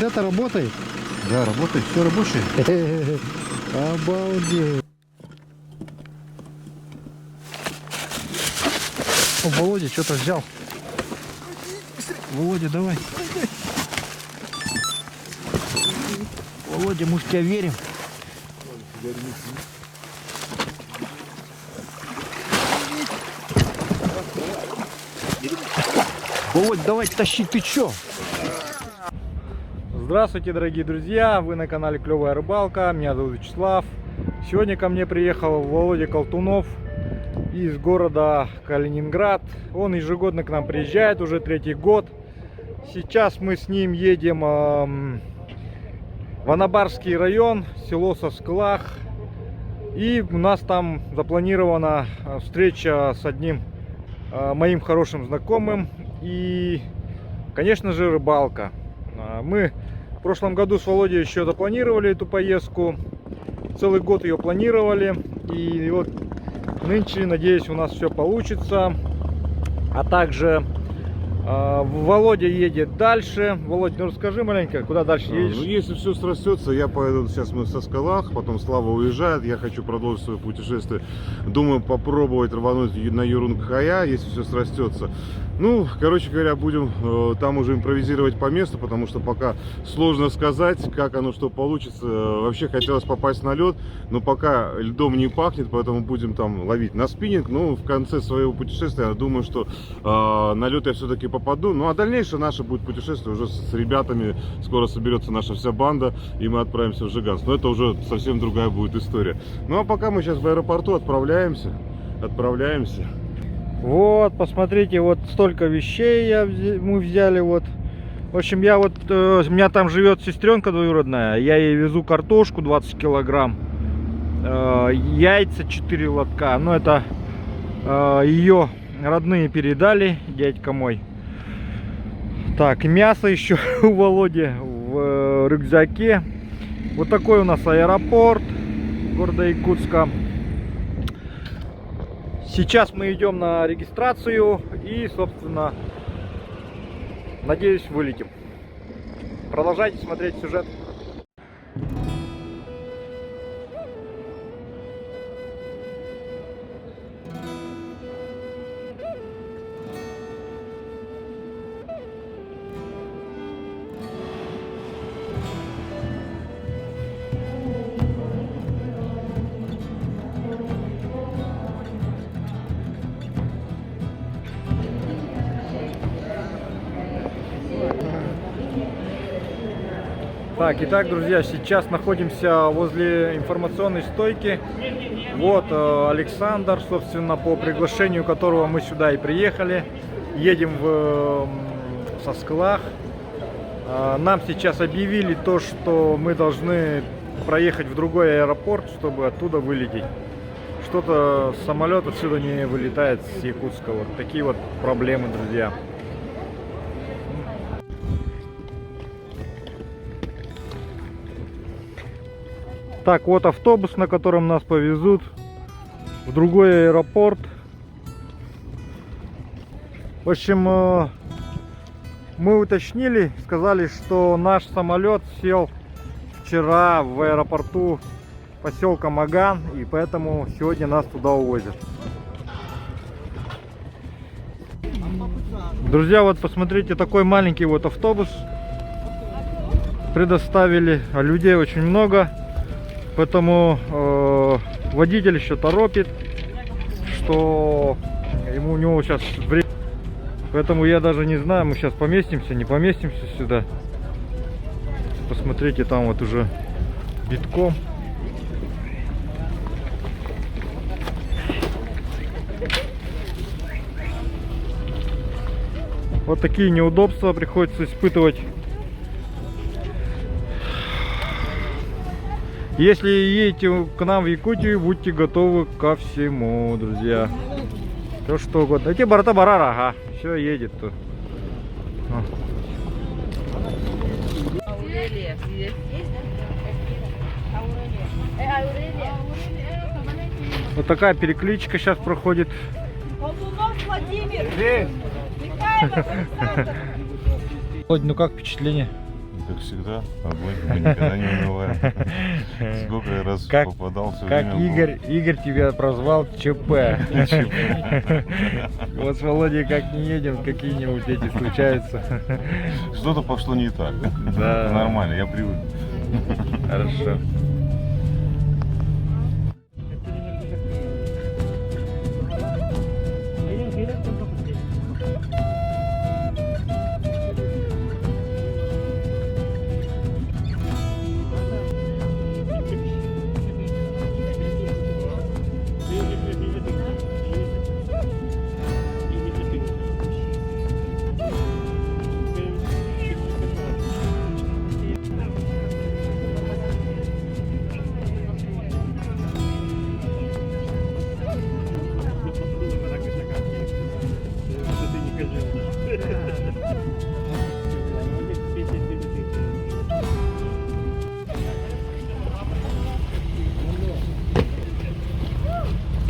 это работает? Да, работает, все рабочее. Обалдеть. О, Володя что-то взял. Володя, давай. Володя, мы в тебя верим. Володь, давай тащи, ты чё? Здравствуйте, дорогие друзья, вы на канале Клевая Рыбалка, меня зовут Вячеслав. Сегодня ко мне приехал Володя Колтунов из города Калининград. Он ежегодно к нам приезжает, уже третий год. Сейчас мы с ним едем в Анабарский район, село Сосклах. И у нас там запланирована встреча с одним моим хорошим знакомым. И, конечно же, рыбалка. Мы в прошлом году с Володей еще запланировали эту поездку. Целый год ее планировали. И вот нынче, надеюсь, у нас все получится. А также Володя едет дальше. Володь, ну расскажи маленько, куда дальше едешь? Ну, если все срастется, я поеду, сейчас мы в Соскалах, потом Слава уезжает, я хочу продолжить свое путешествие. Думаю, попробовать рвануть на Юрунг-Хая, если все срастется. Ну, короче говоря, будем там уже импровизировать по месту, потому что пока сложно сказать, как оно что получится. Вообще хотелось попасть на лед, но пока льдом не пахнет, поэтому будем там ловить на спиннинг. Ну, в конце своего путешествия, я думаю, что на лед я все-таки попаду. Ну, а дальнейшее наше будет путешествие уже с ребятами. Скоро соберется наша вся банда, и мы отправимся в Жиганск. Но это уже совсем другая будет история. Ну, а пока мы сейчас в аэропорту отправляемся. Вот, посмотрите, вот столько вещей мы взяли, вот. В общем, я вот, у меня там живет сестренка двоюродная, я ей везу картошку 20 килограмм, яйца 4 лотка, ну это ее родные передали, дядька мой. Так, мясо еще у Володи в рюкзаке. Вот такой у нас аэропорт города Якутска. Сейчас мы идем на регистрацию и, собственно, надеюсь, вылетим. Продолжайте смотреть сюжет. Так, итак, друзья, сейчас находимся возле информационной стойки. Вот Александр, собственно, по приглашению которого мы сюда и приехали. Едем в Сосклах. Нам сейчас объявили то, что мы должны проехать в другой аэропорт, чтобы оттуда вылететь. Что-то самолет отсюда не вылетает с Якутска. Вот такие вот проблемы, друзья. Так, вот автобус, на котором нас повезут в другой аэропорт. В общем, мы уточнили, сказали, что наш самолет сел вчера в аэропорту поселка Маган, и поэтому сегодня нас туда увозят. Друзья, вот посмотрите, такой маленький вот автобус предоставили, а людей очень много. Поэтому водитель еще торопит, что у него сейчас время. Поэтому я даже не знаю, мы сейчас поместимся, не поместимся сюда. Посмотрите, там вот уже битком. Вот такие неудобства приходится испытывать. Если едете к нам в Якутию, будьте готовы ко всему, друзья. Все что угодно. Эти барата барара, ага, все едет тут. Вот такая перекличка сейчас проходит. Ну как впечатление? Как всегда, огонь, мы никогда не унываем. Сколько я раз Как- попадал, все Как время Игорь тебя прозвал ЧП. Вот с Володей как не едем, какие-нибудь эти случаются. Что-то пошло не так. Да. Это нормально, я привык. Хорошо.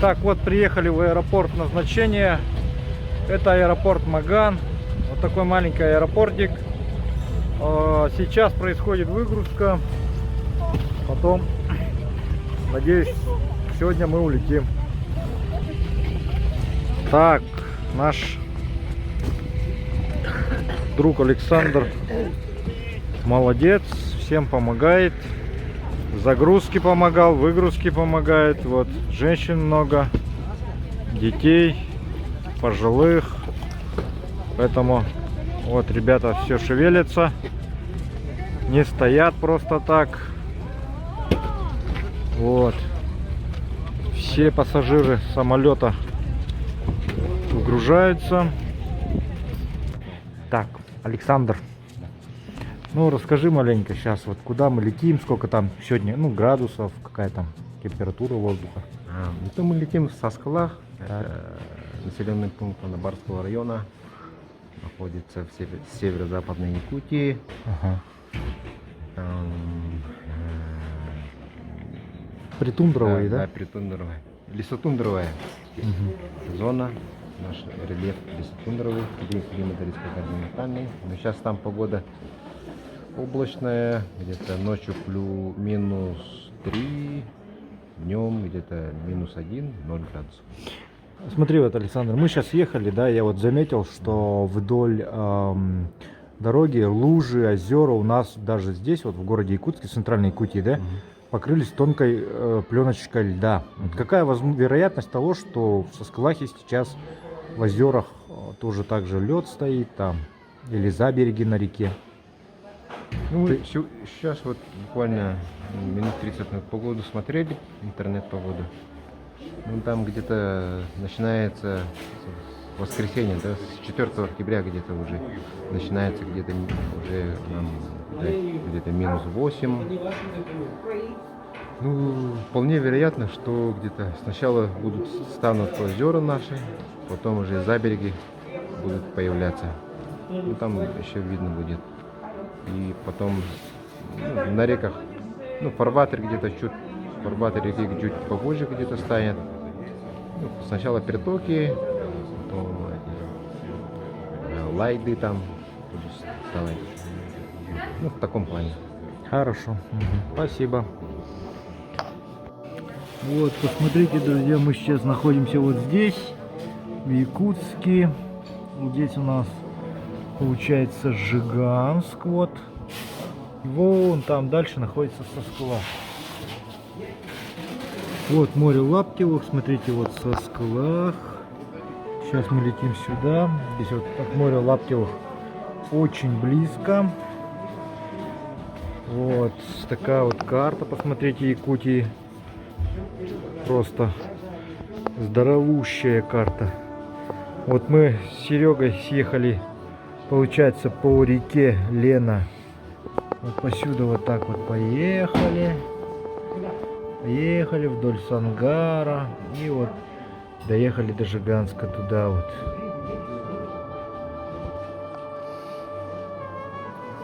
Так, вот приехали в аэропорт назначения. Это аэропорт Маган. Вот такой маленький аэропортик. Сейчас происходит выгрузка. Потом, надеюсь, сегодня мы улетим. Так, наш друг Александр молодец, всем помогает. Загрузки помогал, выгрузки помогает. Вот женщин много, детей, пожилых. Поэтому вот ребята все шевелятся, не стоят просто так. Вот все пассажиры самолета выгружаются. Так, Александр, ну расскажи маленько сейчас, вот куда мы летим, сколько там сегодня, ну градусов, какая там температура воздуха. То мы летим в Саскалах, населенный пункт Анабарского района, находится в северо-западной Якутии. Ага. Э, Притундровый, да? Да, притундровая. Лесотундровая зона. Наш рельеф лесотундровый, климат континентальный. Но сейчас там погода облачная, где-то ночью минус 3, днем где-то минус 1, 0 градусов. Смотри, вот, Александр, мы сейчас ехали, да, я вот заметил, что вдоль дороги лужи, озера у нас даже здесь, вот в городе Якутске, центральной Якутии, да, покрылись тонкой пленочкой льда. Вот какая вероятность того, что в Саскалахе сейчас в озерах тоже так же лед стоит там, или забереги на реке? Ну, сейчас вот буквально минут 30 на погоду смотрели, интернет-погоду. Ну, там где-то начинается воскресенье, да, с 4 октября где-то уже начинается где-то уже где-то минус 8. Ну, вполне вероятно, что где-то сначала станут озера наши, потом уже забереги будут появляться. Ну, там еще видно будет. И потом на реках, ну, фарватер где-то фарватер реки чуть попозже где-то станет. Ну, сначала притоки, потом лайды там будут вставать. Ну, в таком плане. Хорошо, спасибо. Вот, посмотрите, друзья, мы сейчас находимся вот здесь, в Якутске. Вот здесь у нас получается Жиганск, вот. И вон там дальше находится Саскалах. Вот море Лаптевых, смотрите, вот Саскалах. Сейчас мы летим сюда. Здесь вот от моря Лаптевых очень близко. Вот такая вот карта, посмотрите, Якутии. Просто здоровущая карта. Вот мы с Серегой съехали, получается, по реке Лена. Вот посюда вот так вот поехали. Поехали вдоль Сангара. И вот доехали до Жиганска туда вот.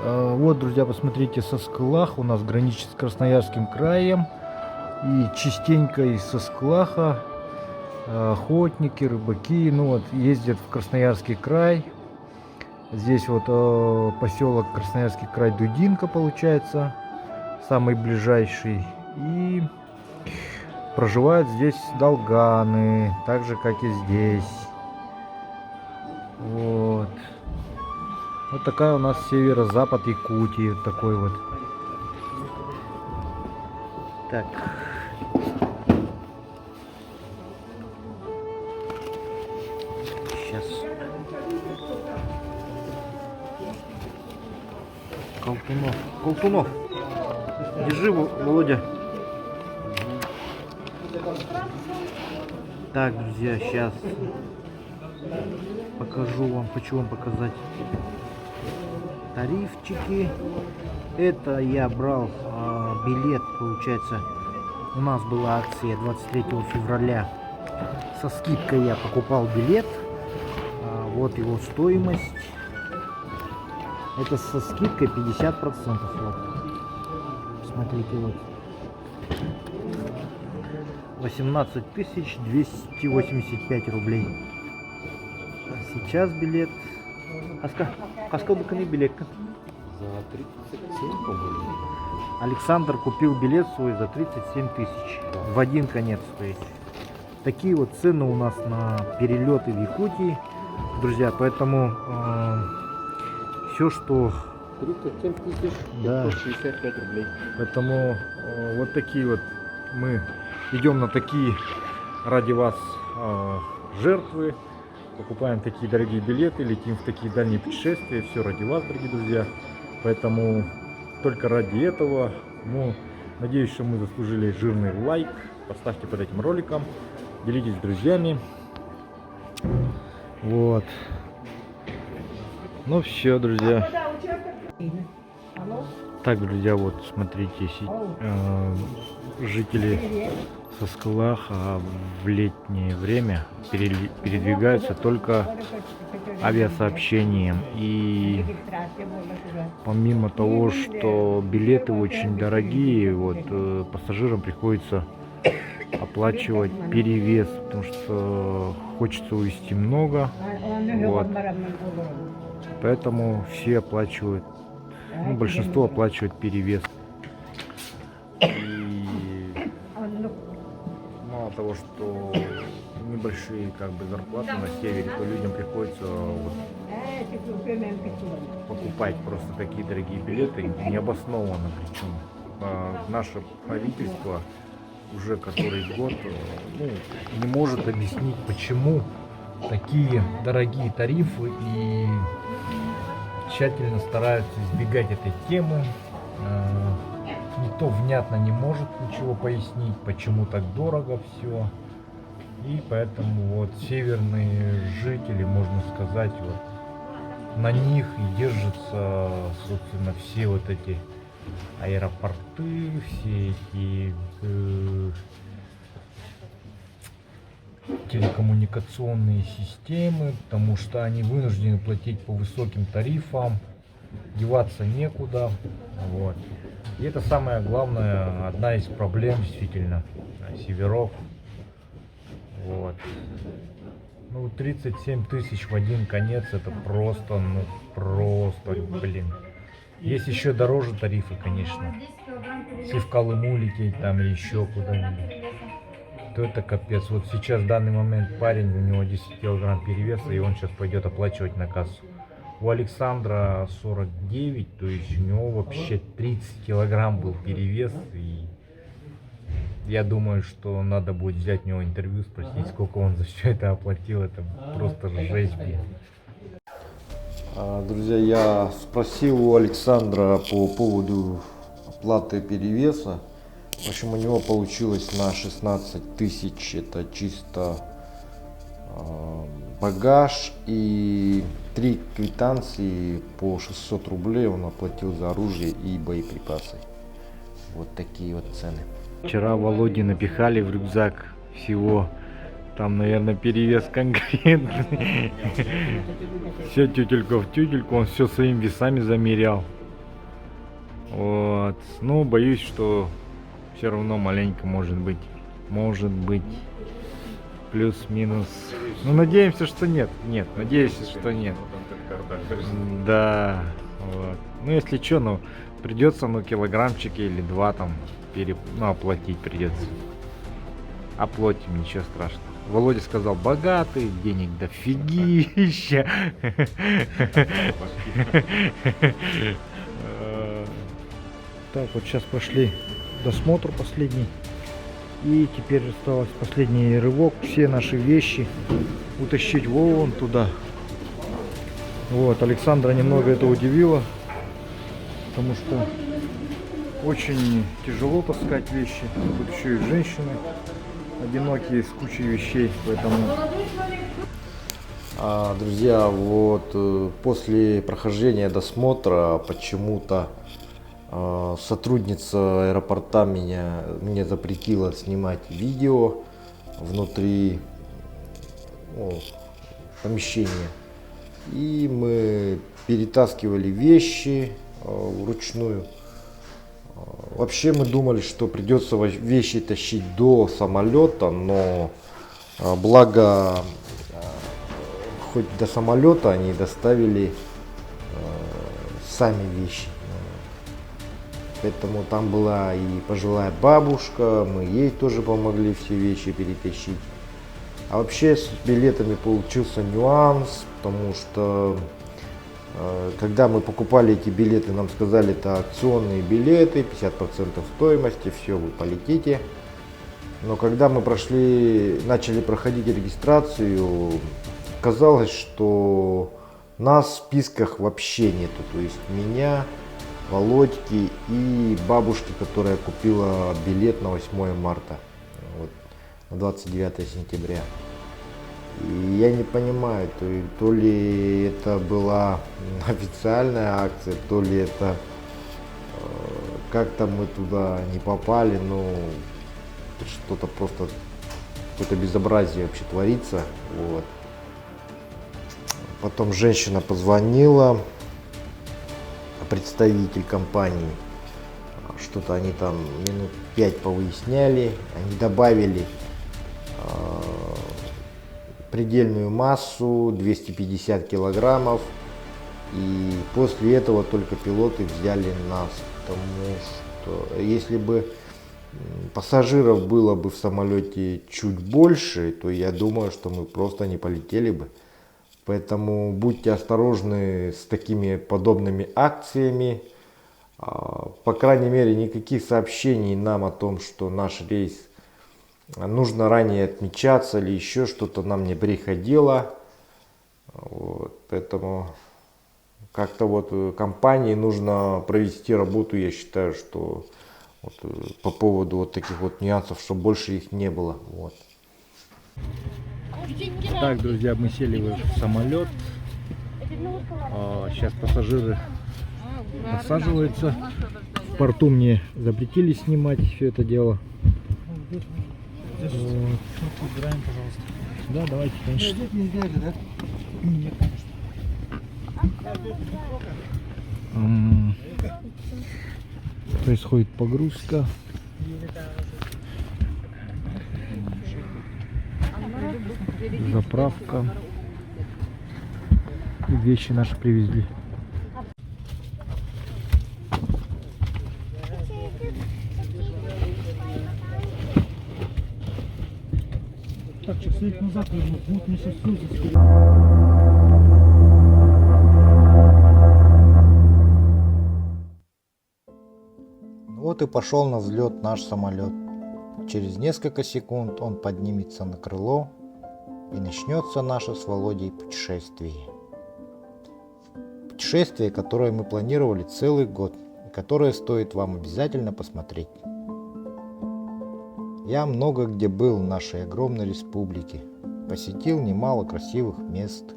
Вот, друзья, посмотрите, Саскалах у нас граничит с Красноярским краем. И частенько из Саскалаха охотники, рыбаки, ну вот, ездят в Красноярский край. Здесь вот поселок Красноярский край Дудинка получается, самый ближайший. И проживают здесь долганы, так же как и здесь. Вот. Вот такая у нас северо-запад Якутии, вот такой вот. Так. Сейчас. Колтунов. Держи, Володя. Так, друзья, сейчас покажу вам, хочу вам показать тарифчики. Это я брал билет, получается, у нас была акция 23 февраля. Со скидкой я покупал билет. Вот его стоимость. Это со скидкой 50%. Вот. Смотрите, вот. 18 285 рублей. Сейчас билет. Сколько билет? За 37, по-моему. Александр купил билет свой за 37 тысяч. В один конец, то есть. Такие вот цены у нас на перелеты в Якутии, друзья. Поэтому все, что... 37 тысяч, Да. 65 рублей. Поэтому вот такие вот мы идем на такие ради вас жертвы. Покупаем такие дорогие билеты, летим в такие дальние путешествия. Все ради вас, дорогие друзья. Поэтому только ради этого, ну, надеюсь, что мы заслужили жирный лайк. Поставьте под этим роликом. Делитесь с друзьями. Вот. Ну все, друзья. Так, друзья, вот смотрите, жители Саскалаха в летнее время передвигаются только авиасообщением. И помимо того, что билеты очень дорогие, вот пассажирам приходится оплачивать перевес, потому что хочется увезти много. Вот. Поэтому все оплачивают, ну, большинство оплачивает перевес. И мало того, что небольшие как бы зарплаты на севере, то людям приходится вот покупать просто такие дорогие билеты необоснованно. Причем наше правительство уже который год не может объяснить, почему такие дорогие тарифы, и тщательно стараются избегать этой темы. Никто внятно не может ничего пояснить, почему так дорого все. И поэтому вот северные жители, можно сказать, вот на них и держатся, собственно, все вот эти аэропорты, все эти телекоммуникационные системы, потому что они вынуждены платить по высоким тарифам, деваться некуда. Вот. И это самое главное, одна из проблем действительно северов. Вот. Ну, 37 тысяч в один конец, это просто, блин. Есть еще дороже тарифы, конечно. Если в Колыму лететь там или еще куда-нибудь, то это капец. Вот сейчас в данный момент парень, у него 10 килограмм перевеса, и он сейчас пойдет оплачивать на кассу. У Александра 49, то есть у него вообще 30 килограмм был перевес. И я думаю, что надо будет взять у него интервью, спросить, сколько он за все это оплатил. Это просто жесть, блин. Друзья, я спросил у Александра по поводу оплаты перевеса. В общем, у него получилось на 16 тысяч, это чисто багаж, и 3 квитанции по 600 рублей он оплатил за оружие и боеприпасы. Вот такие вот цены. Вчера Володе напихали в рюкзак всего, там, наверное, перевес конкретный. Все тютелька в тютельку, он все своими весами замерял. Вот. Ну, боюсь, что все равно маленько может быть. Плюс-минус. Ну, надеемся, что нет. Нет, надеюсь, что нет. Да, вот. Ну, если что, ну, придется, ну, килограммчики или два там ну, оплатить придется. Оплатим, ничего страшного. Володя сказал, богатый, денег дофигища. Так, вот сейчас пошли досмотр последний. И теперь осталось последний рывок. Все наши вещи утащить вон туда. Вот, Александра немного это удивило. Потому что очень тяжело таскать вещи. Тут еще и женщины одинокие с кучей вещей. Поэтому... Друзья, вот после прохождения досмотра почему-то сотрудница аэропорта мне запретила снимать видео внутри помещения. И мы перетаскивали вещи вручную. Вообще мы думали, что придется вещи тащить до самолета, но благо хоть до самолета они доставили сами вещи. Поэтому там была и пожилая бабушка, мы ей тоже помогли все вещи перетащить. А вообще с билетами получился нюанс, потому что когда мы покупали эти билеты, нам сказали, это акционные билеты, 50% стоимости, все, вы полетите. Но когда мы начали проходить регистрацию, оказалось, что нас в списках вообще нету. То есть меня, Володьки и бабушки, которая купила билет на 8 марта, вот, на 29 сентября. И я не понимаю, то ли это была официальная акция, то ли это как-то мы туда не попали, но что-то просто, какое-то безобразие вообще творится. Вот. Потом женщина позвонила, представитель компании, что-то они там минут 5 повыясняли, они добавили предельную массу 250 килограммов, и после этого только пилоты взяли нас, потому что если бы пассажиров было бы в самолете чуть больше, то я думаю, что мы просто не полетели бы. Поэтому будьте осторожны с такими подобными акциями. По крайней мере, никаких сообщений нам о том, что наш рейс нужно ранее отмечаться или еще что-то, нам не приходило. Вот, поэтому как-то вот компании нужно провести работу, я считаю, что вот, по поводу вот таких вот нюансов, чтобы больше их не было. Вот. Так, друзья, мы сели в самолет. Сейчас пассажиры насаживаются. В порту мне запретили снимать все это дело. Вот. Да, давайте, конечно. Происходит погрузка. Заправка. И вещи наши привезли. Так, часы назад вернуть. Вот мне сейчас Вот и пошел на взлет наш самолет. Через несколько секунд он поднимется на крыло, и начнется наше с Володей путешествие. Путешествие, которое мы планировали целый год, и которое стоит вам обязательно посмотреть. Я много где был в нашей огромной республике, посетил немало красивых мест.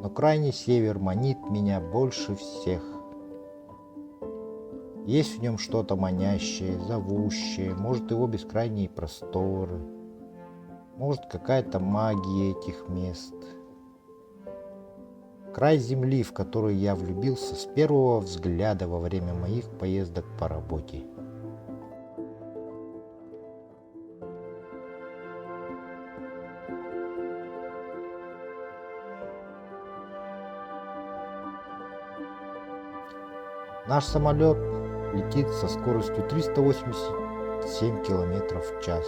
Но крайний север манит меня больше всех. Есть в нем что-то манящее, зовущее, может его бескрайние просторы, может какая-то магия этих мест. Край земли, в который я влюбился с первого взгляда во время моих поездок по работе. Наш самолет летит со скоростью 387 км в час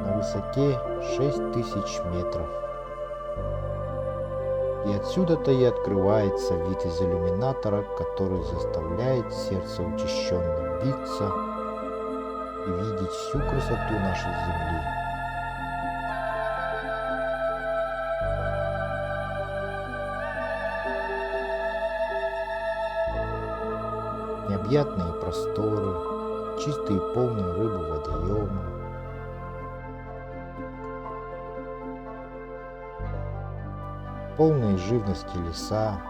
на высоте 6000 метров. И отсюда-то и открывается вид из иллюминатора, который заставляет сердце учащенно биться и видеть всю красоту нашей Земли. Необъятные просторы, чистые полные рыбы водоемы, полные живности леса,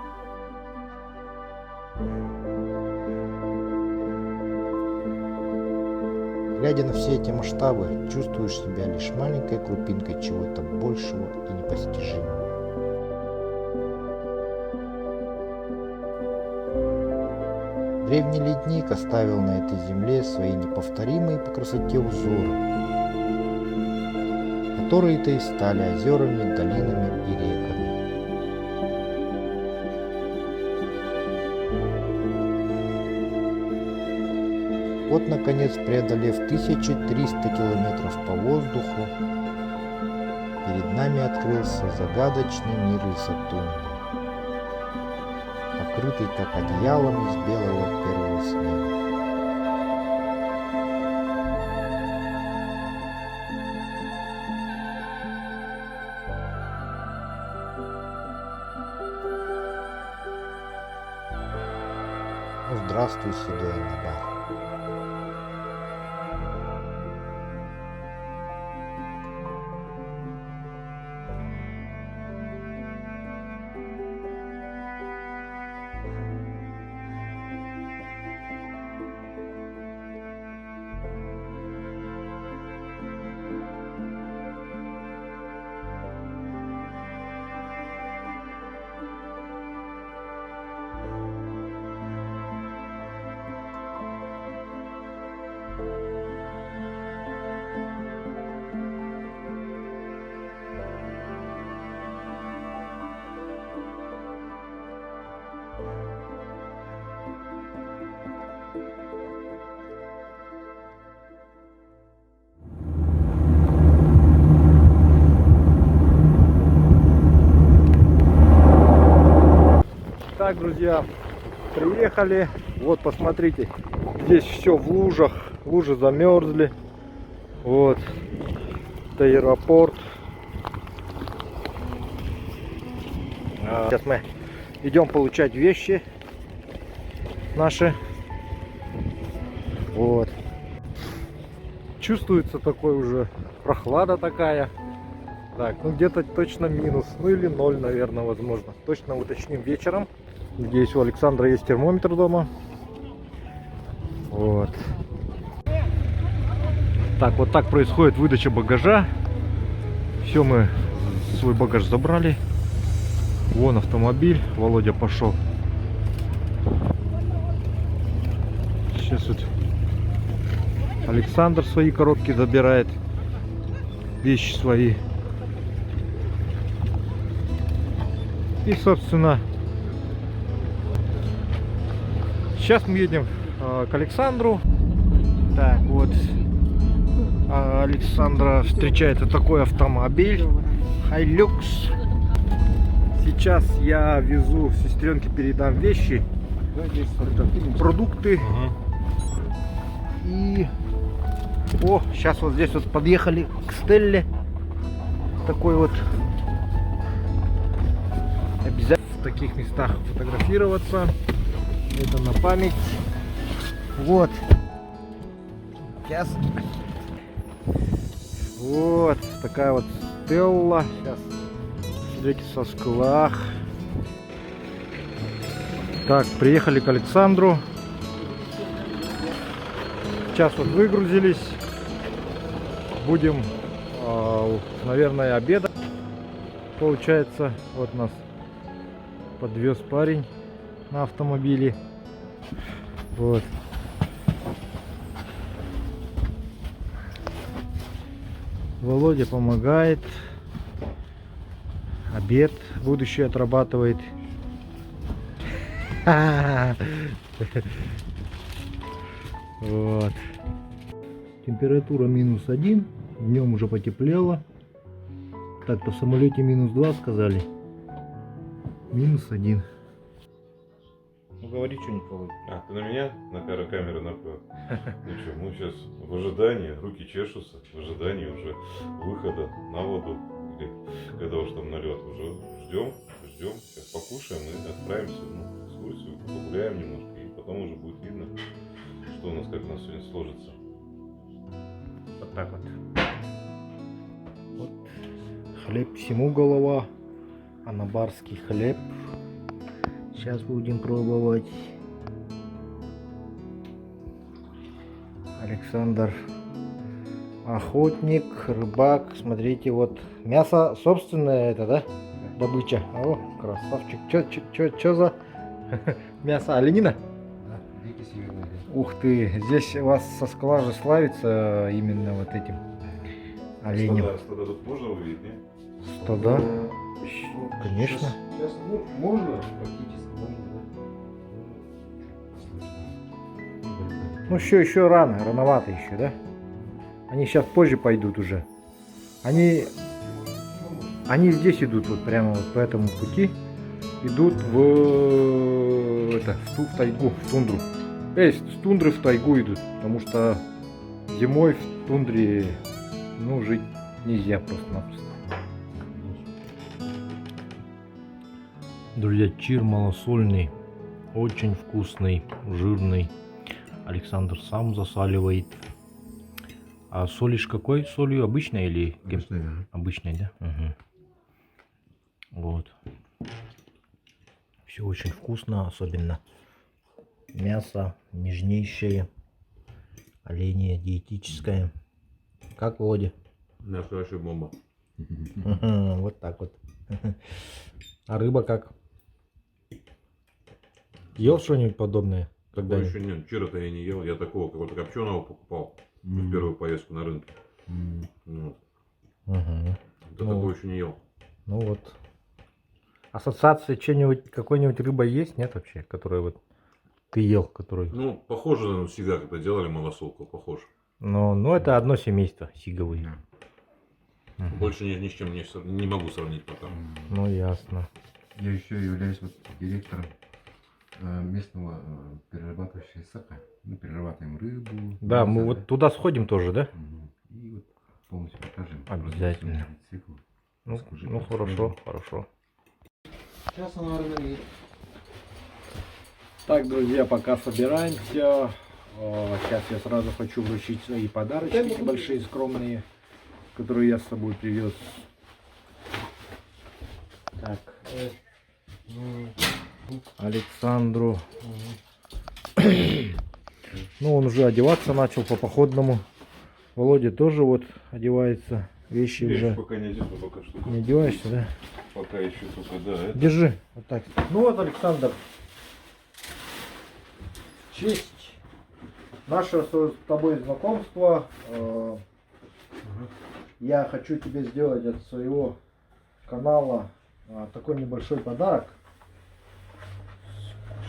глядя на все эти масштабы, чувствуешь себя лишь маленькой крупинкой чего-то большего и непостижимого. Древний ледник оставил на этой земле свои неповторимые по красоте узоры, которые-то и стали озерами, долинами и реками. Вот, наконец, преодолев 1300 километров по воздуху, перед нами открылся загадочный мир лесотундры, покрытый как одеялом из белого первого снега. Ну, здравствуй, седой Анабар. Так, друзья, приехали. Вот, посмотрите, здесь все в лужах. Лужи замерзли. Вот, это аэропорт. Сейчас мы идем получать вещи наши. Вот. Чувствуется такой уже прохлада такая. Так, ну где-то точно минус, ну или 0, наверное, возможно. Точно уточним вечером. Надеюсь, у Александра есть термометр дома. Вот. Так, вот так происходит выдача багажа. Все, мы свой багаж забрали. Вон автомобиль. Володя пошел. Сейчас вот Александр свои коробки забирает. Вещи свои. И, собственно, сейчас мы едем к Александру. Так, вот Александра встречает такой автомобиль Hilux. Сейчас я везу сестренке, передам вещи. Это продукты. И сейчас вот здесь вот подъехали к Стелле. Такой вот. Обязательно в таких местах фотографироваться. Это на память. Вот. Сейчас. Вот такая вот Стелла. Сейчас смотрите, со склах. Так, приехали к Александру. Сейчас вот выгрузились. Будем, наверное, обедать. Получается, вот нас подвез парень на автомобиле. Вот. Володя помогает. Обед будущий отрабатывает. Вот. Температура -1, днем уже потеплело. Так-то в самолете -2 сказали. -1. Ну говори что-нибудь, Володя. А, ты на меня? На камеру направил. Ну что, мы сейчас в ожидании, руки чешутся, в ожидании уже выхода на воду. Или когда уж там налет, уже ждем. Сейчас покушаем и отправимся в экскурсию, погуляем немножко. И потом уже будет видно, что у нас, как у нас сегодня сложится. Вот так вот. Вот. Хлеб всему голова. Анабарский хлеб. Сейчас будем пробовать. Александр охотник, рыбак. Смотрите, вот мясо собственное это, да? Добыча. О, красавчик. Чё за мясо? Оленина? Да, дикий северный. Ух ты, здесь у вас со скала же славится именно вот этим оленем. Стада тут можно увидеть, нет? Стада? Конечно. Сейчас, ну, можно практически. Ну еще рано, рановато еще, да? Они сейчас позже пойдут уже. Они здесь идут вот прямо вот по этому пути. Идут в тайгу, в тундру. С тундры в тайгу идут, потому что зимой в тундре, ну, жить нельзя просто-напросто. Друзья, чир малосольный, очень вкусный, жирный. Александр сам засаливает. А солишь какой солью? Обычной или? Обычной, да. Обычной, да? Угу. Вот. Все очень вкусно, особенно мясо нежнейшее, оленье диетическое. Как, Володя? Настоящая бомба. Вот так вот. А рыба как? Ел что-нибудь подобное? Такого еще нет. Вчера-то я не ел. Я такого какого-то копченого покупал в первую поездку на рынке. Вот. Угу. Такого еще не ел. Ну вот. Ассоциация какой-нибудь рыбой есть, нет вообще, которую вот ты ел, которую? Ну, похоже на сига, когда делали малосолку, похоже. Ну это одно семейство сиговые. Больше ни с чем не могу сравнить пока. Ну ясно. Я еще являюсь вот директором местного перерабатывающего цеха. Мы перерабатываем рыбу. Да, мы мясо, вот туда сходим тоже, да? И вот полностью покажем. Обязательно. Цикл. Ну Расскажи, хорошо, хорошо. Сейчас она наверное, Так, друзья, пока собираемся. Сейчас я сразу хочу вручить свои подарочки небольшие, скромные, которые я с собой привез. Так. Александру. Ну, он уже одеваться начал по походному. Володя тоже вот одевается. Вещи Я уже еще пока не одет, но пока что. не одеваешься, да? Пока еще только, да. Это... Держи. Вот так. Ну вот, Александр. Честь нашего с тобой знакомства. Я хочу тебе сделать от своего канала такой небольшой подарок.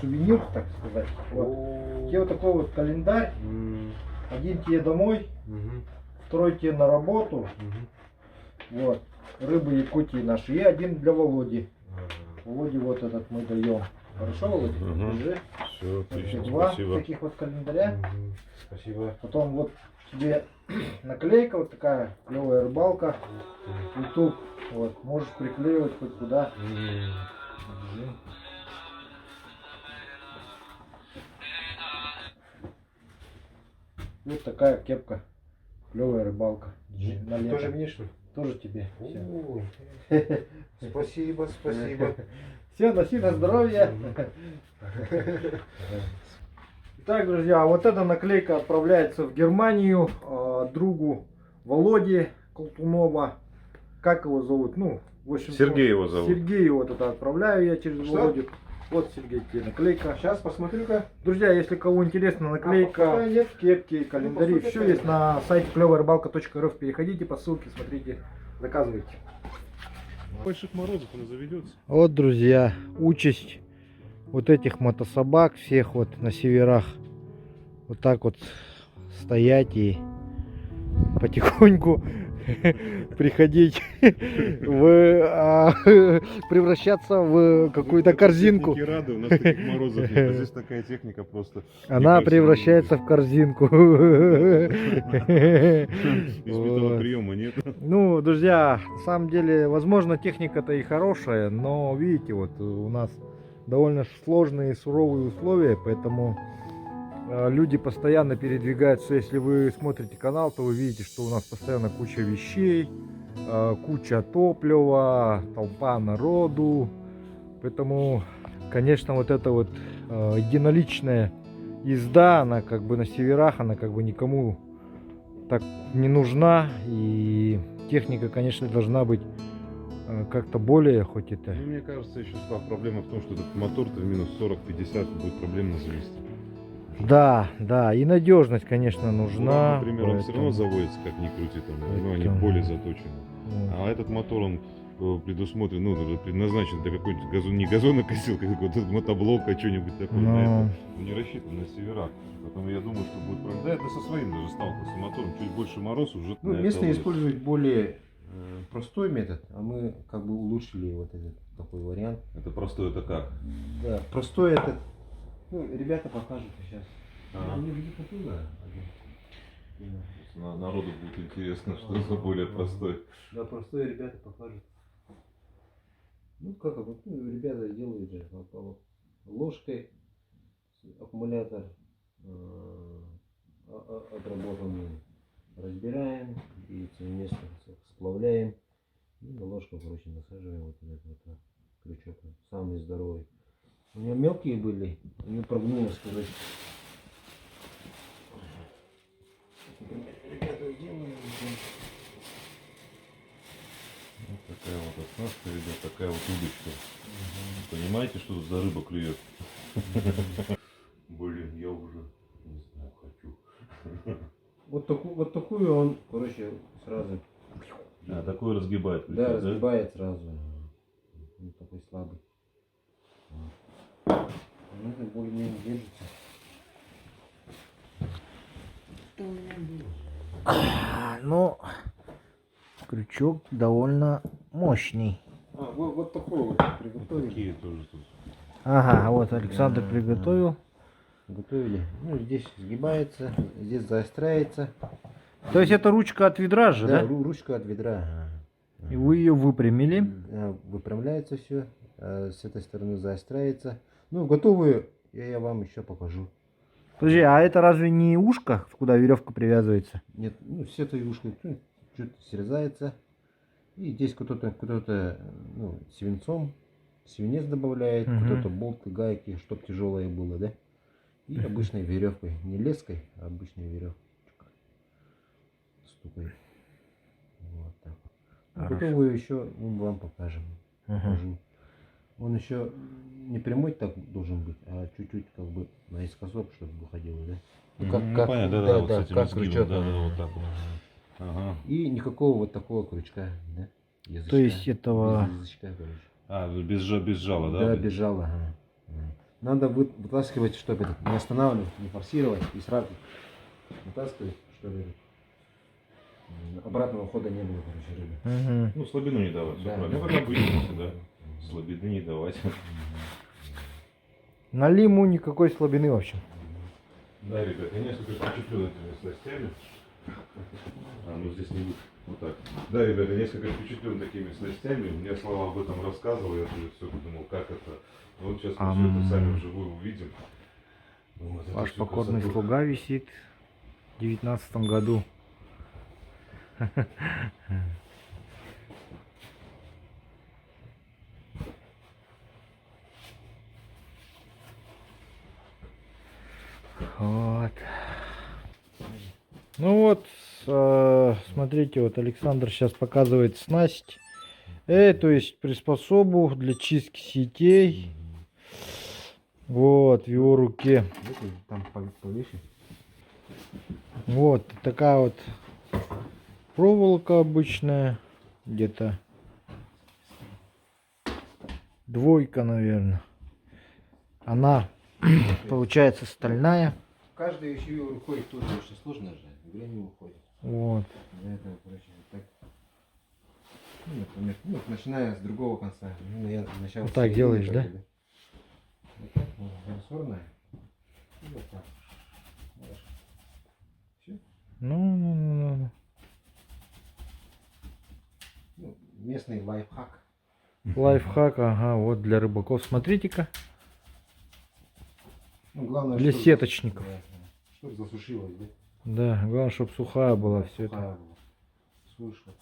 Сувенир, так сказать. Вот. Тебе вот такой вот календарь. Один тебе домой, второй тебе на работу. Вот. Рыбы Якутии наши. И один для Володи. Володе вот этот мы даем. Хорошо, Володя? Держи. Все, отлично, Два спасибо. таких вот календаря. Спасибо. Потом вот тебе наклейка вот такая, клевая рыбалка. YouTube. Вот, можешь приклеивать хоть куда. Держи. Вот такая кепка. Клевая рыбалка. Держи, на лето. тоже мне что ли? Тоже тебе. Спасибо, спасибо. Все, носи на здоровье. Итак, друзья, вот эта наклейка отправляется в Германию другу Володе Колтунова. Как его зовут? Ну, в общем, Сергей его зовут. Сергею вот это отправляю я через Что? Володю. Вот, Сергей, тебе наклейка. Сейчас посмотрю-ка. Друзья, если кого интересно, наклейка, пока нет. кепки, календари, посмотрим, все конечно. есть на сайте клёвая-рыбалка.рф. Переходите по ссылке, смотрите, заказывайте. Больших морозов она заведется. Вот, друзья, участь вот этих мотособак всех вот на северах вот так вот стоять и потихоньку приходить превращаться в какую-то корзинку. Техники рады, у нас таких морозов нет. А здесь такая техника просто. Она превращается в корзинку. Без металлоприема нет. Ну, друзья, на самом деле, возможно, техника-то и хорошая, но видите, вот у нас довольно сложные и суровые условия, поэтому люди постоянно передвигаются. Если вы смотрите канал, то вы видите, что у нас постоянно куча вещей, куча топлива, толпа народу. Поэтому, конечно, вот эта вот единоличная езда, она как бы на северах, она как бы никому так не нужна. И техника, конечно, должна быть как-то более, хоть это... Ну, мне кажется, еще проблема в том, что этот мотор-то в минус 40-50 будет проблемно завести. Да, да, и надежность, конечно, нужна. Урал, например, он все равно заводится, как ни крути, там, но они более заточены. А этот мотор, он предусмотрен, ну, предназначен для какой-нибудь не газонокосилки, какой-то мотоблока, что-нибудь такое. На это. Он не рассчитан на севера. Поэтому я думаю, что будет проблема. Да, это со своим даже сталкивался мотором. Чуть больше мороз уже. Ну, местные используют более простой метод, а мы как бы улучшили вот этот такой вариант. Это простой, это как? Да, простой этот. Ну, ребята покажут сейчас. Народу будет интересно, что за более простой. Да, простой ребята покажут. Ну, как вот, ну, ребята делают же ложкой аккумулятор отработанный разбираем и вместе сплавляем и на ложку, короче, насаживаем вот этот вот крючок, самый здоровый. У меня мелкие были, они прогнулись, короче. Ребята делают. Вот такая вот оснастка, ребят, такая вот удочка. Понимаете, что тут за рыба клюет? Блин, я уже не знаю, хочу. Вот такую он, короче, сразу. А, такой разгибает. Да, разгибает сразу. Он такой слабый. Ну, это более-менее держится. Что у меня было? Ну, крючок довольно мощный. А, вот такой вот приготовили. Такие тоже тут. Ага, вот Александр приготовил. Готовили. Ну, здесь сгибается, здесь заостряется. То есть это ручка от ведра же, да? Ручка от ведра. И вы ее выпрямили. Выпрямляется все. С этой стороны заостряется. Ну, готовую я вам еще покажу. Подожди, а это разве не ушко, куда веревка привязывается? Нет, ну, с этой ушкой чуть срезается. И здесь кто-то ну, свинец добавляет, кто-то болты, гайки, чтоб тяжелое было, да? И обычной веревкой, не леской, а обычной веревкой. Стукает. Вот так. Ну, готовую еще мы вам покажем. Покажу. Он еще не прямой так должен быть, а чуть-чуть как бы наискосок, чтобы выходило, да? Ну, понятно, да, вот с этим как изгибом, крючок. да, вот так вот. Ага. И никакого вот такого крючка, да? Язычка. То есть этого... Без язычка, короче. А, без жала, да? Да, без жала. Ага. Надо вытаскивать, чтобы не останавливать, не форсировать и сразу вытаскивать, чтобы обратного хода не было, короче, рыбы. Ну, слабину не давать. Да. Ну, как обычно, да. Слабины не давать. На лиму никакой слабины, в общем. Да, ребят, я несколько впечатлен этими снастями. А, ну здесь не будет. Вот так. Да, ребята, я несколько впечатлен такими снастями. Мне Слава об этом рассказывал, я тоже все думал, как это. Ну, вот сейчас мы все это сами вживую увидим. Вот, Ваш всю покорный красоту. слуга висит в 19 году. Вот. Ну вот, смотрите, вот Александр сейчас показывает снасть. То есть приспособу для чистки сетей. Вот, в его руке. Там повесить. Вот такая вот проволока обычная. Где-то 2, наверное. Она получается стальная. Каждый еще уходит тоже очень сложно же. Время уходит. Вот. Для этого, короче, вот так. Ну, например, ну, начиная с другого конца. Ну, я сначала Вот так с середины делаешь, да? пойду. Вот так, вот, сорная. И вот так. Хорошо. Всё? Ну. Ну, местный лайфхак. Лайфхак, ага, вот для рыбаков. Смотрите-ка. Ну, главное, Для чтоб- сеточников. Да, чтобы засушилось, да? Да, главное, чтобы сухая была все это. Сухая была. Слышно.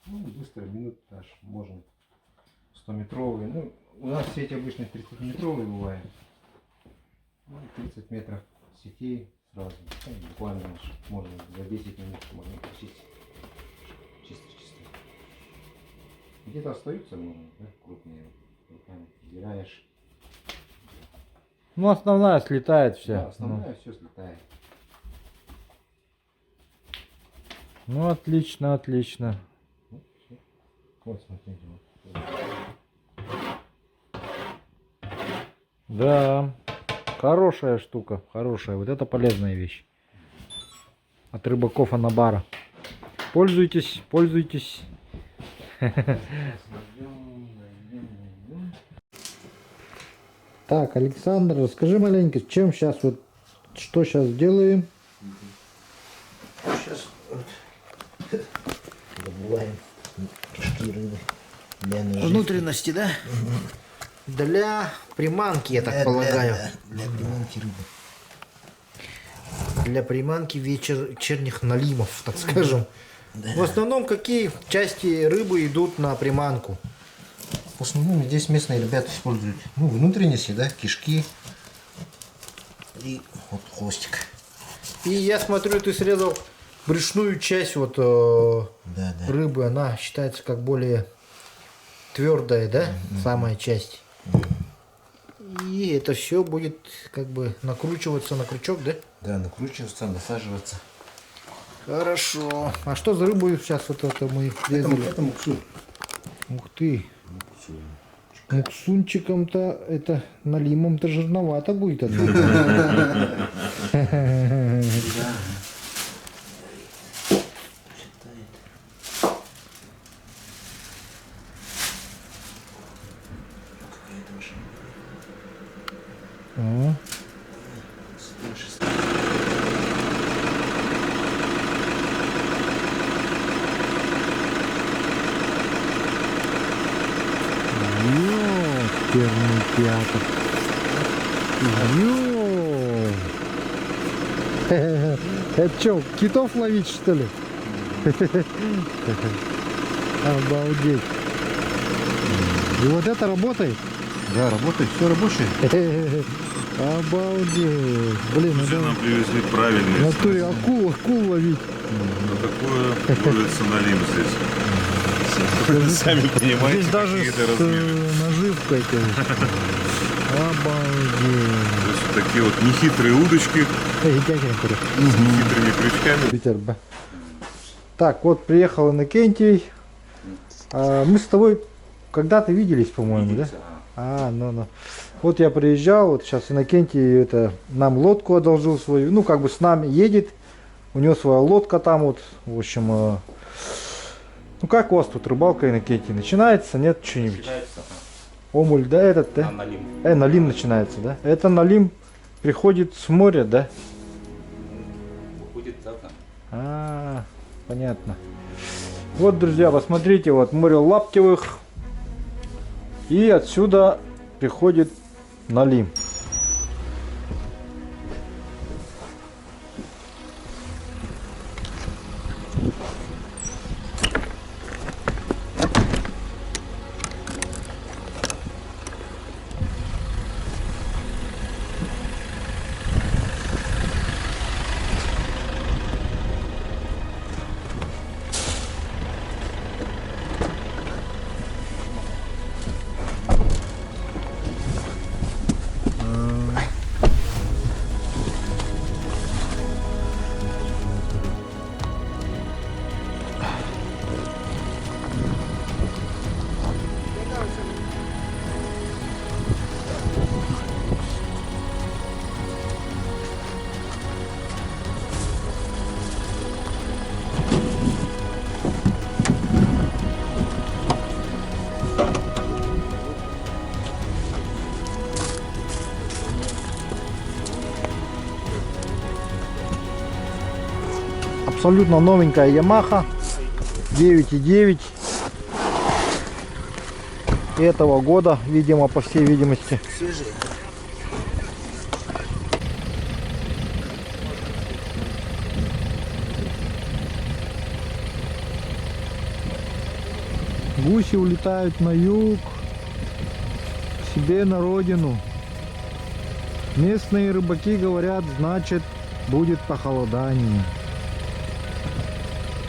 Ну, быстро, минут аж можно. 100-метровые. Ну, у нас сеть обычно 30-метровые бывает. Ну, 30 метров сетей сразу. Ну, буквально аж можно за 10 минут можно почистить. Чисто. Где-то остаются, можно, да, крупные руками отдираешь. Ну, основная слетает вся. Да, основная все слетает. Ну, отлично. Ну, всё. Вот, смотрите. Вот. Да, хорошая штука, хорошая. Вот это полезная вещь. От рыбаков Анабара. Пользуйтесь. Так, Александр, расскажи маленько, чем сейчас что сейчас делаем? Сейчас добываем кишки рыбы. Внутренности, да? Для приманки, я так полагаю. Для приманки рыбы. Для приманки вечерних налимов, так скажем. В основном какие части рыбы идут на приманку? В основном здесь местные ребята используют внутренности, да, кишки и вот хвостик. И я смотрю, ты срезал брюшную часть Да. рыбы, она считается как более твердая, да, самая часть. И это все будет как бы накручиваться на крючок, да? Да, накручиваться, насаживаться. Хорошо. А что за рыбу сейчас вот это мы резали? Это муксун. Ух ты. Муксунчиком-то это налимом-то жирновато будет. О. Ёперный театр. Это что, китов ловить, что ли? Обалдеть. И вот это работает? Да, работает, все рабочее. Обалдеть. Блин, Все надо нам привезли в правильные. натуре акул ловить. На такое ловится налим здесь. Вы сами понимаете, Здесь даже какие с это размеры. наживкой, конечно. Обалдеть. То есть вот такие вот нехитрые удочки Эй, дядя, куда? с нехитрыми крючками. Питер. Так, вот приехал Иннокентий. Мы с тобой когда-то виделись, по-моему, да? Ну. Вот я приезжал, вот сейчас Иннокентий нам лодку одолжил свою, ну как бы с нами едет, у него своя лодка там вот, в общем, ну как у вас тут рыбалка, Иннокентий, начинается, нет, что-нибудь? Омуль, да, этот, да? Налим начинается, да? Это налим приходит с моря, да? Будет завтра. Понятно. Вот, друзья, посмотрите, вот море Лаптевых. И отсюда приходит налим. Абсолютно новенькая Yamaha 9.9 этого года, видимо, по всей видимости. Гуси улетают на юг, к себе на родину. Местные рыбаки говорят, значит, будет похолодание.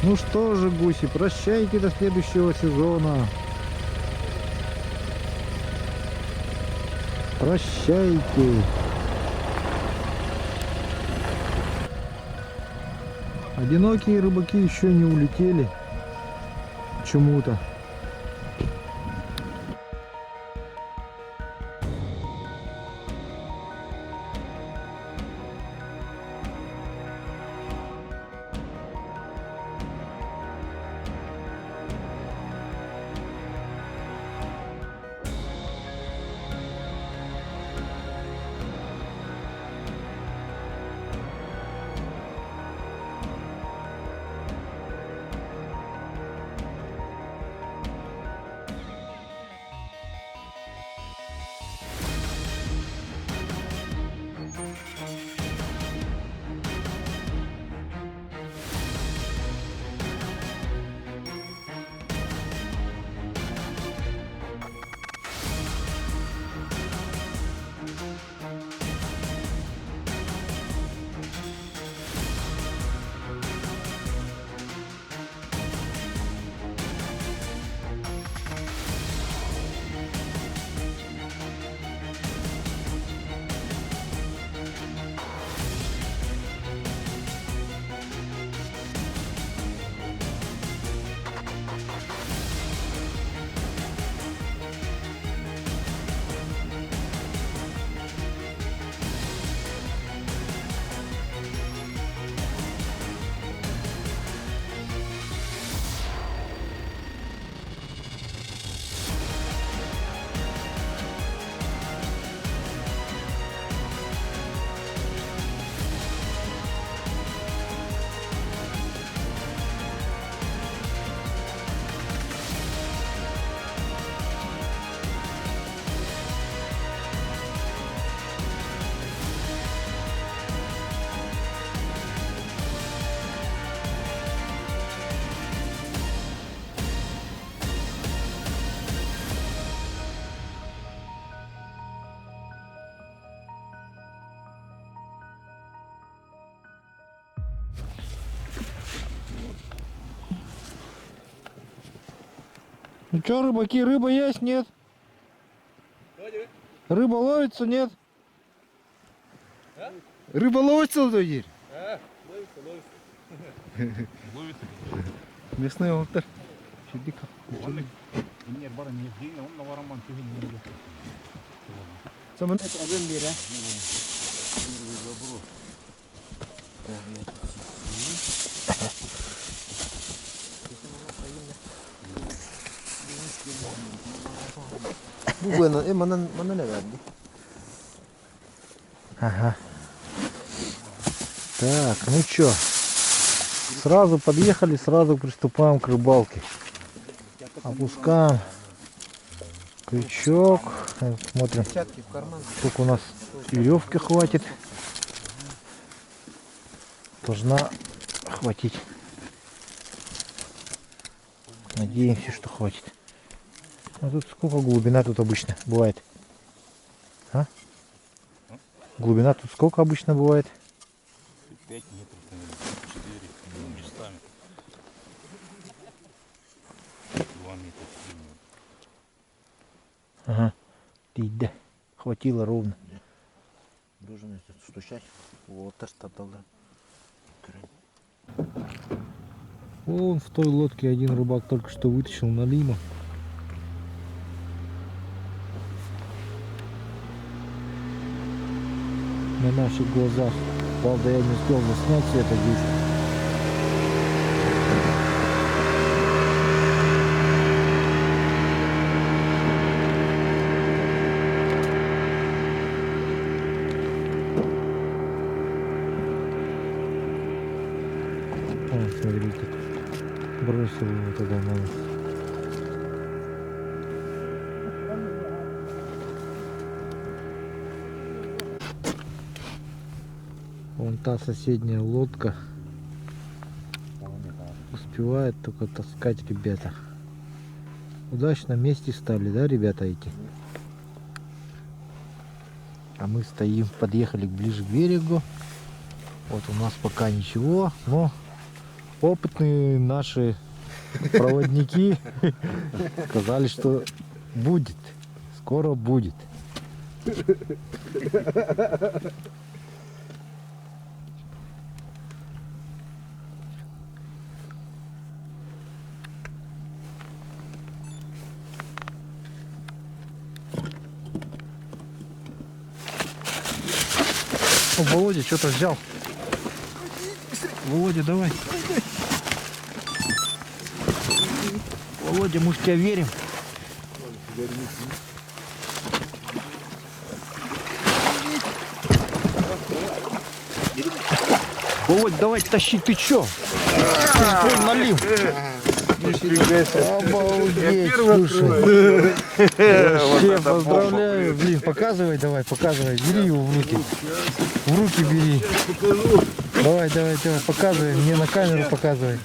Ну что же, гуси, прощайте до следующего сезона. Прощайте. Одинокие рыбаки еще не улетели почему-то. Ну что, рыбаки, рыба есть, нет? Рыба ловится, нет? Рыба ловится, Владимир? Ловится. Местный автор. Ага. Так, ну чё, сразу подъехали, сразу приступаем к рыбалке. Опускаем крючок, смотрим, сколько у нас веревки хватит. Должна хватить. Надеемся, что хватит. А тут сколько глубина тут обычно бывает? А? Глубина тут сколько обычно бывает? 5 метров, наверное, 4 местами. 2 метра. Ага. Да. Хватило ровно. Должен стучать. Вот тогда. Вон в той лодке один рыбак только что вытащил налима. На наших глазах. Правда, я не успел заснять все это действие. Вон та соседняя лодка. Успевает только таскать ребята. Удачно вместе стали, да, ребята эти? А мы стоим, подъехали ближе к берегу. Вот у нас пока ничего, но опытные наши проводники сказали, что будет. Скоро будет. О, Володя что-то взял. Володя, давай. Володя, мы в тебя верим. Володь, давай тащи, ты чё? Ты налив. Обалдеть, слушай. Вообще поздравляю. Блин, показывай, давай, показывай. Бери его в руки. В руки бери. Давай, давай, давай, показывай. Мне на камеру показывай.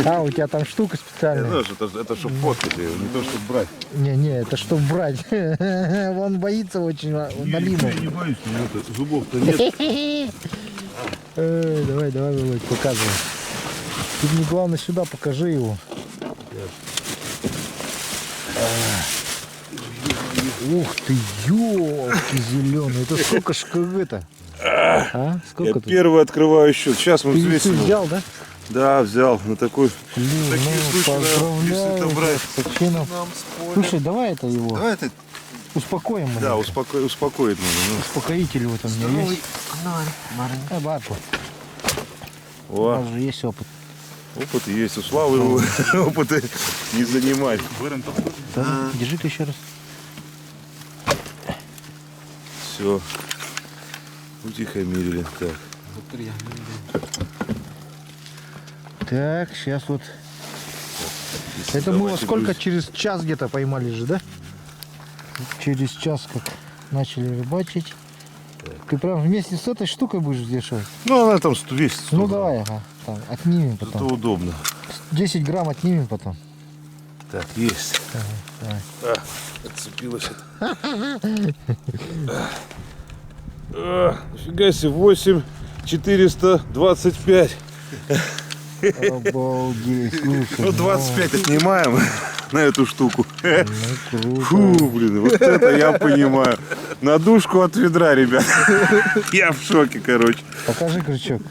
А, у тебя там штука специальная. Это чтобы фоткать его, не то чтобы брать. Не, это чтобы брать. Он боится очень налима. Я не боюсь, зубов-то нет. Давай, Володь, показывай. Ты мне главное сюда покажи его. Ух ты, ёлки зеленые. Это сколько ж это? А? Сколько Я тут? первый открываю счет. Сейчас мы Ты взвесим. взял, да? Да, взял. На такой. Блин, Такие случаи, поздравляю если это брать. с почином. Слушай, давай это его. Давай это Успокоим. Да, маленько. успокоить надо. Успокоитель вот у меня есть. Бабку. Ну. У О, нас же есть опыт. опыт есть. У Славы опыта не занимать. Да, держи-ка еще раз. Все. Утихомирили. Так. Так, сейчас вот. Это мы во сколько? Через час где-то поймали же, да? Через час как начали рыбачить. Ты прям вместе с этой штукой будешь взвешивать? Ну, она там весит. Ну давай, ага. Там, отнимем Это потом. удобно. 10 грамм отнимем потом. Так, есть. Давай. Отцепилось это. Нифига себе, 8,425. Обалдеть, слушай. Ну, 25 отнимаем на эту штуку. Ну, круто. Фу, блин, вот это я понимаю. На дужку от ведра, ребят. Я в шоке, короче. Покажи крючок.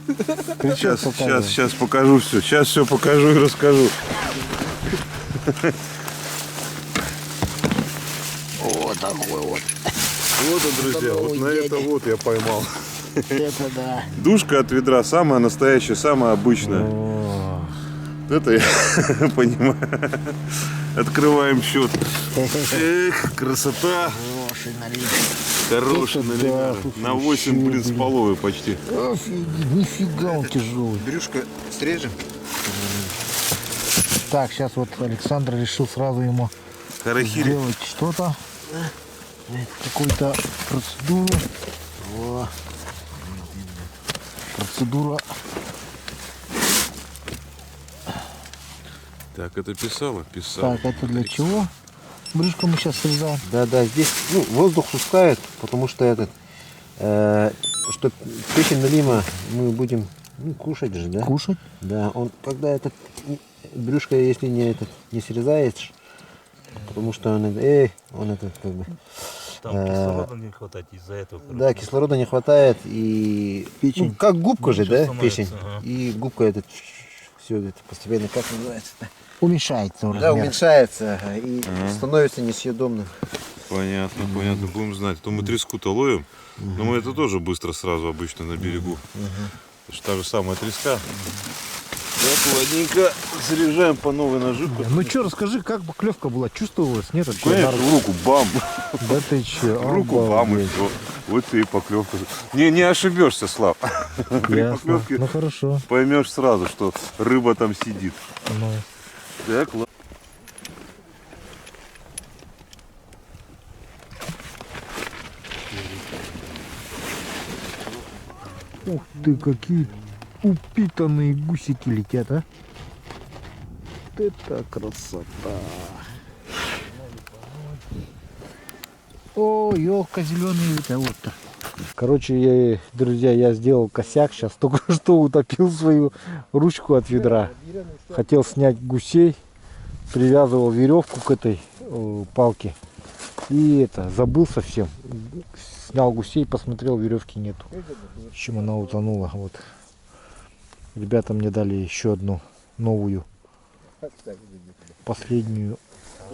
Крючок показывай. Сейчас покажу все. Сейчас все покажу и расскажу. Вот такой вот. Вот он, друзья, вот на это вот я поймал. Это да. Дужка от ведра самая настоящая, самая обычная. О, Это я понимаю. Открываем счет. Эх, красота. хороший налив. Хороший Это налив. да, На 8, блин, с блин. половой почти. Офигеть, нифига он тяжелый. брюшко срежем. Так, сейчас вот Александр решил сразу ему Харахири. сделать что-то. Какую-то процедуру. Во. Процедура. Так, это писала? Писала. Так, это для чего? Брюшко мы сейчас срезаем. Да, здесь воздух пускает, потому что что печень налима мы будем кушать же, да? Кушать. Да, он когда этот брюшко, если не срезаешь, потому что он как бы. Там кислорода не хватает из-за этого. Да, кислорода не хватает и Печень. как губка же, да, становится, печень. ага. И губка все это постепенно как называется? Уменьшается Да, размер. уменьшается и становится несъедобным. Понятно, понятно. Будем знать. А то мы треску-то ловим, но мы это тоже быстро сразу обычно на берегу. Это же та же самая треска. Так, ладненько заряжаем по новой наживке. Ну что, расскажи, как поклевка была? Чувствовалась? Нет? Вообще? Конечно, в руку бам. Да ты че? В руку бам и все. Вот и поклевка. Не ошибешься, Слав. При Ясно. поклевке Ну хорошо. поймешь сразу, что рыба там сидит. Ну. Так, ладно. Ух ты, какие упитанные гусики летят, а. Вот это красота. О, елка зеленая, это вот-то. Короче, друзья, я сделал косяк. Сейчас только что утопил свою ручку от ведра. Хотел снять гусей. Привязывал веревку к этой палке. И забыл совсем. Снял гусей, посмотрел, веревки нету. В общем, она утонула. Вот. Ребята мне дали еще одну новую, последнюю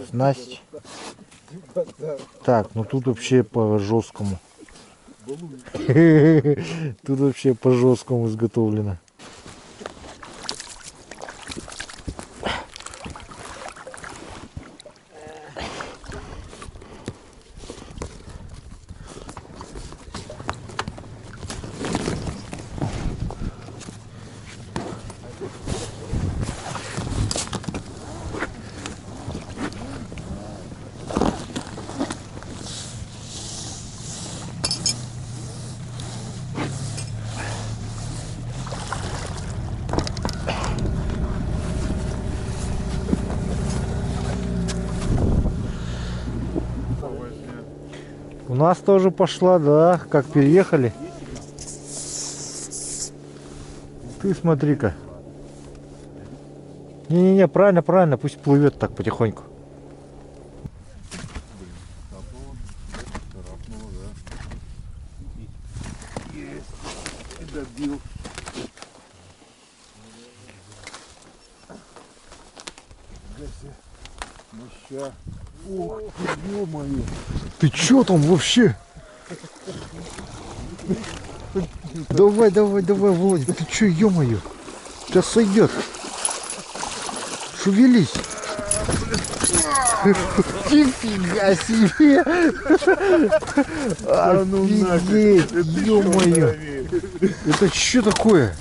снасть. Так, ну тут вообще по жесткому. Тут вообще по жесткому изготовлено. У нас тоже пошла, да, как переехали. Ты смотри-ка. Не-не-не, правильно, правильно, пусть плывет так потихоньку. Ух ты, ё-моё. Ты чё там вообще? Давай, давай, давай, Володя, ты чё, ё-моё? Сейчас сойдет. Шевелись. Нифига себе! Офигеть, ё-моё! Это что такое?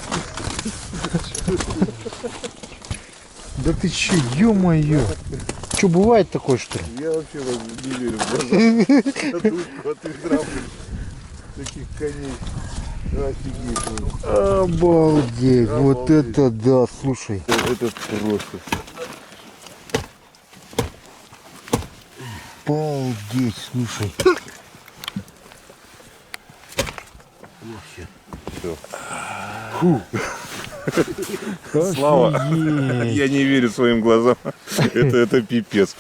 Да ты че, ё-моё! Что, бывает такое, что ли? Я вообще не верю в глаза. От ведра, таких коней. Офигеть. Обалдеть, вот это да, слушай. Это просто. Обалдеть, слушай. Слава. Офигеть. Я не верю своим глазам. Это пипец.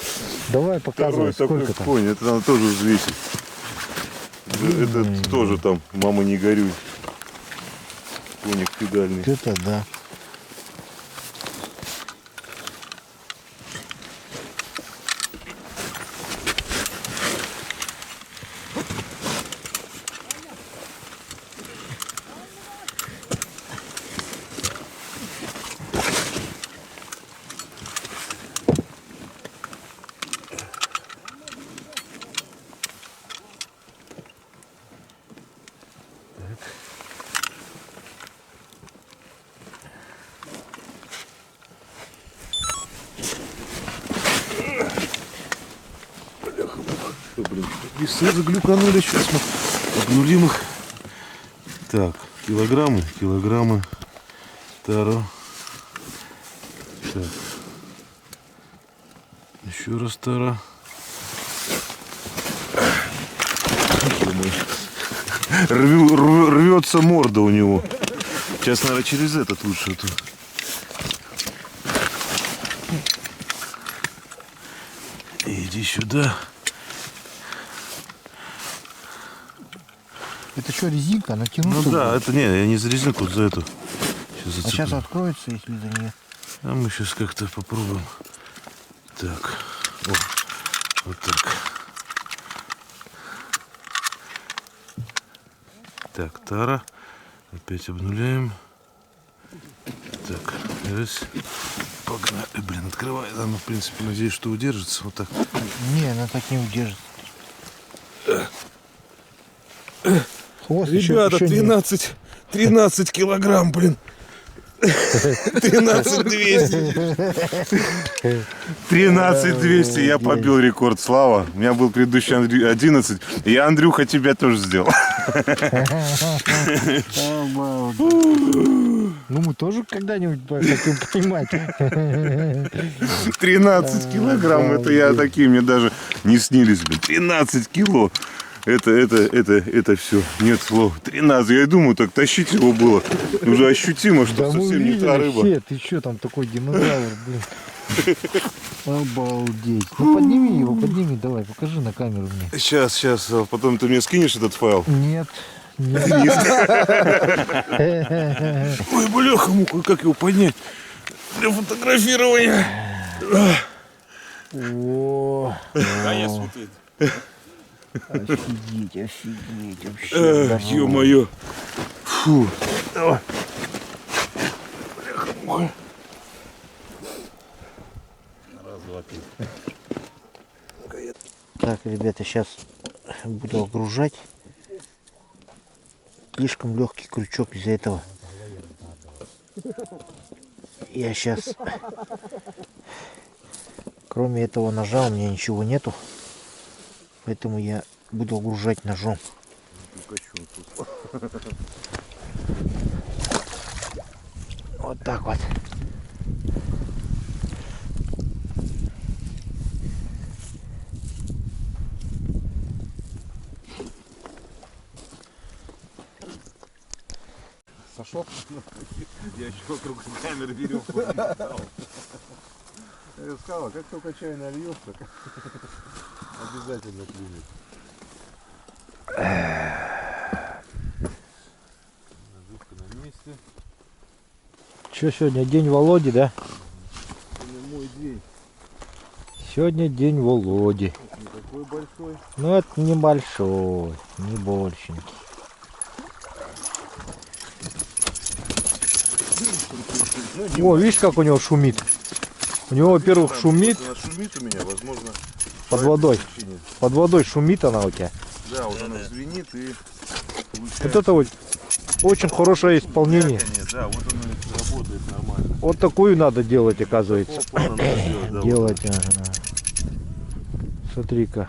Давай показывай, Второй сколько такой там. конь. Это надо тоже взвесить. Это тоже там, мама, не горюй. Коник педальный. Это да. Весы заглюканули, сейчас мы обнулим их. Так, килограммы таро. Так. Еще раз таро. Рвется морда у него. Сейчас, наверное, через этот лучше. Эту. Иди сюда. Это что, резинка? Она тянуться Ну да, будет? это не, я не за резинку, вот за эту. Сейчас А сейчас откроется, если за нее. А мы сейчас как-то попробуем. Так. О, вот так. Так, тара. Опять обнуляем. Так, раз. Погнали. Блин, открывай. Она, в принципе, надеюсь, что удержится. Вот так. Не, она так не удержит. Хвост еще не- 13 килограмм, блин. 13200. 13200. Я побил рекорд, Слава. У меня был предыдущий 11. И я, Андрюха, тебя тоже сделал. Ну мы тоже когда-нибудь хотим понимать. 13 килограмм. Это я такие, мне даже не снились. 13 кило. Это все. Нет слов. 13. Я и думаю, так тащить его было уже ощутимо, что Да мы совсем не видели, та рыба. вообще, ты что там такой динозавр, блин. Обалдеть. Ну подними его, подними, давай, покажи на камеру мне. Сейчас, потом ты мне скинешь этот файл. Нет. Нет. Ой, бляха-муха, как его поднять для фотографирования? О, Офигеть, офигеть вообще. ё-моё. Фу. Давай. Бляха-муха. Раз, два, три. Так, ребята, сейчас буду огружать. Слишком легкий крючок из-за этого. Я сейчас, кроме этого ножа, у меня ничего нету. Поэтому я буду огружать ножом. Вот так вот. Сошел? Я еще вокруг камеры веревку намотал. Я сказал, как только чай нальешь, так обязательно клюнет. Наживка на месте. Что сегодня, день Володи, да? Это мой день. Сегодня день Володи. Не такой большой. Ну это небольшой, не большенький. О, видишь, как у него шумит? У него, во-первых, шумит Она шумит у меня, возможно, под по водой. этой причине. Под водой шумит она у тебя. Да, вот она звенит и получается... Вот это вот очень хорошее исполнение. Да, вот оно работает нормально. Вот такую надо делать, оказывается. Плана надо делать, да, Делать, ага. Смотри-ка.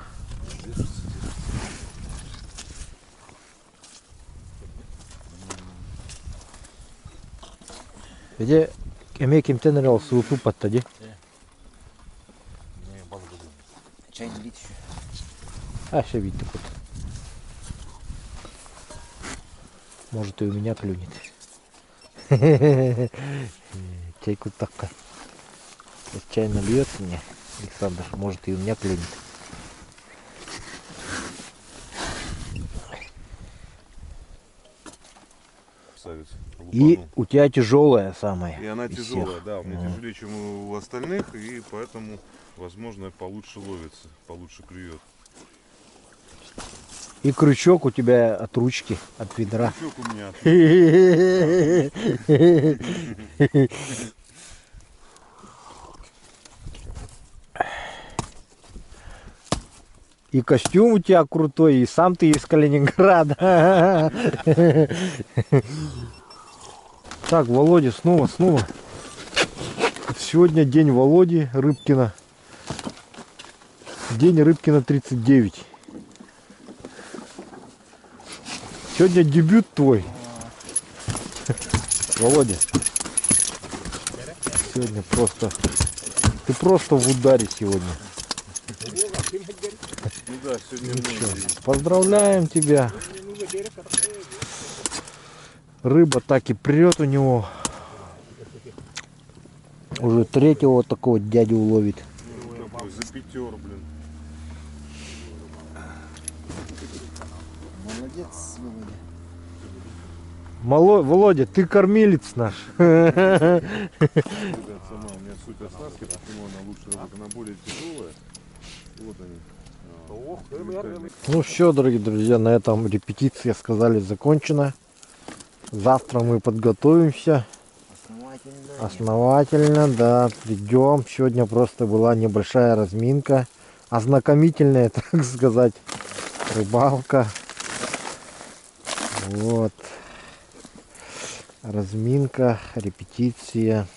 Где емеким тенерал суету подтади? Чай не лить еще. А, ще видите тут. Может и у меня клюнет. Чайку такая. Чай нальет мне, Александр, может и у меня клюнет. красавец. И Лупанул. у тебя тяжелая самая. И она из тяжелая, всех. да, у меня тяжелее, чем у остальных, и поэтому, возможно, получше ловится, получше клюет. И крючок у тебя от ручки, от ведра. Крючок у меня. И костюм у тебя крутой, и сам ты из Калининграда. Так, Володя, снова. Сегодня день Володи Рыбкина. День Рыбкина 39. Сегодня дебют твой. Володя. Сегодня просто... Ты просто в ударе сегодня. Ну да, сегодня мой день. Поздравляем тебя. Рыба так и прет у него. Уже третьего вот такого дядю уловит. Такой запятер, блин. Молодец, Володя, ты кормилец наш. Ребят, сама у меня суть оснастки, почему она лучше работает, она более тяжелая. Вот они. Ну все, дорогие друзья, на этом репетиция, сказали, закончена. Завтра мы подготовимся. Основательно, да, придем. Сегодня просто была небольшая разминка. Ознакомительная, так сказать, рыбалка. Вот. разминка, репетиция.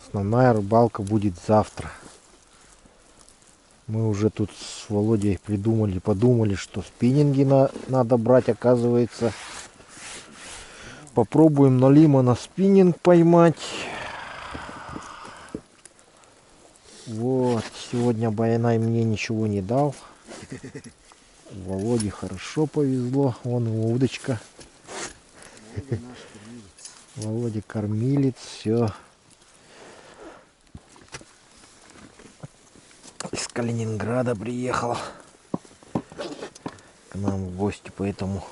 Основная рыбалка будет завтра. Мы уже тут с Володей подумали, что спиннинги надо брать, оказывается. Попробуем на лимона спиннинг поймать. Вот, сегодня Баянай мне ничего не дал. Володе хорошо повезло, вон его удочка. Володя кормилец, все. Из Калининграда приехал к нам в гости, поэтому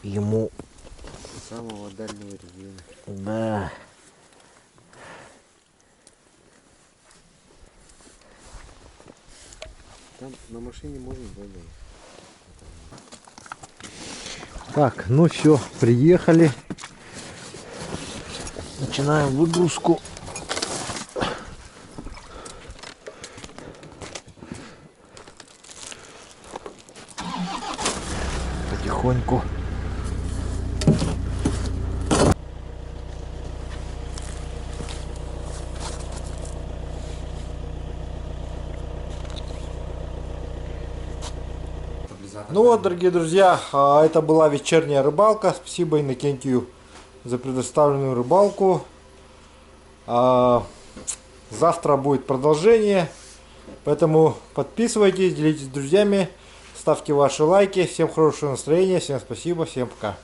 ему Самого дальнего региона. да. Там на машине можно было. Так, ну все, приехали. Начинаем выгрузку. Потихоньку. Ну вот, дорогие друзья, это была вечерняя рыбалка. Спасибо Иннокентию за предоставленную рыбалку. Завтра будет продолжение, поэтому подписывайтесь, делитесь с друзьями, ставьте ваши лайки. Всем хорошего настроения, всем спасибо, всем пока.